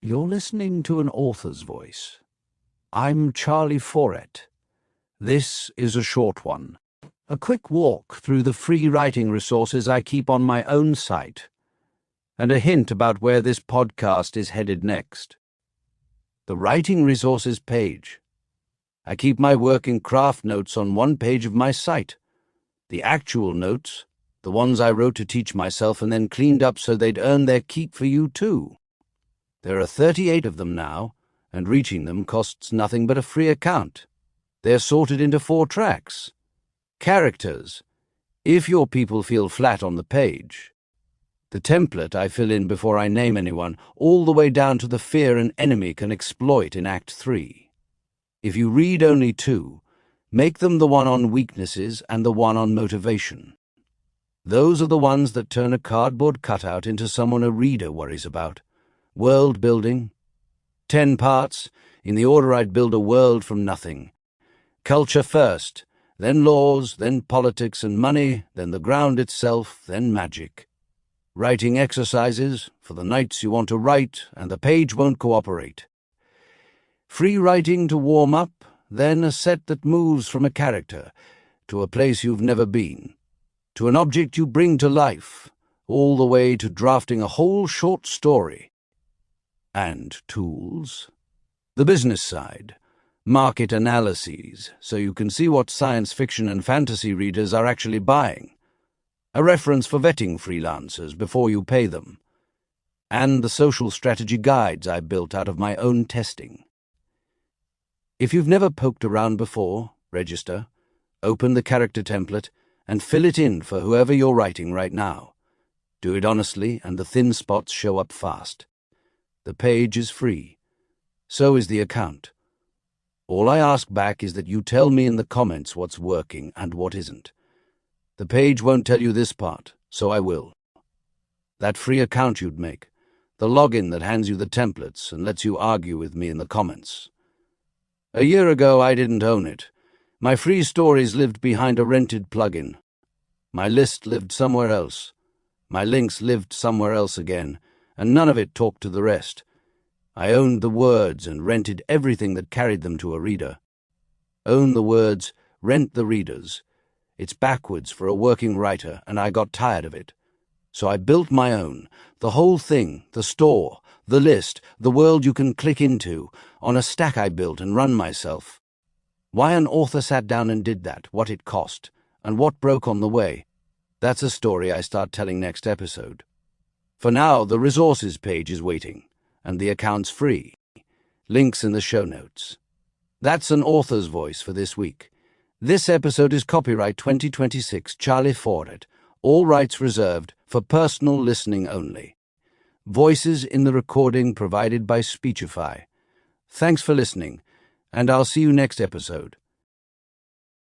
You're listening to an author's voice. I'm Charlie Foret. This is a short one. A quick walk through the free writing resources I keep on my own site, and a hint about where this podcast is headed next. The Writing Resources page. I keep my work in craft notes on one page of my site. The actual notes, the ones I wrote to teach myself and then cleaned up so they'd earn their keep for you too. There are 38 of them now, and reaching them costs nothing but a free account. They're sorted into 4 tracks. Characters, if your people feel flat on the page. The template I fill in before I name anyone, all the way down to the fear an enemy can exploit in Act 3. If you read only 2, make them the one on weaknesses and the one on motivation. Those are the ones that turn a cardboard cutout into someone a reader worries about. World building. 10 parts, in the order I'd build a world from nothing. Culture first, then laws, then politics and money, then the ground itself, then magic. Writing exercises, for the nights you want to write and the page won't cooperate. Free writing to warm up, then a set that moves from a character to a place you've never been, to an object you bring to life, all the way to drafting a whole short story. And tools. The business side. Market analyses, so you can see what science fiction and fantasy readers are actually buying. A reference for vetting freelancers before you pay them. And the social strategy guides I built out of my own testing. If you've never poked around before, register, open the character template, and fill it in for whoever you're writing right now. Do it honestly, and the thin spots show up fast. The page is free. So is the account. All I ask back is that you tell me in the comments what's working and what isn't. The page won't tell you this part, so I will. That free account you'd make, the login that hands you the templates and lets you argue with me in the comments. A year ago I didn't own it. My free stories lived behind a rented plugin. My list lived somewhere else. My links lived somewhere else again, and none of it talked to the rest. I owned the words and rented everything that carried them to a reader. Own the words, rent the readers. It's backwards for a working writer, and I got tired of it. So I built my own, the whole thing, the store, the list, the world you can click into, on a stack I built and run myself. Why an author sat down and did that, what it cost, and what broke on the way. That's a story I start telling next episode. For now, the resources page is waiting, and the account's free. Links in the show notes. That's an author's voice for this week. This episode is copyright 2026 Charlie Foret, all rights reserved for personal listening only. Voices in the recording provided by Speechify. Thanks for listening, and I'll see you next episode.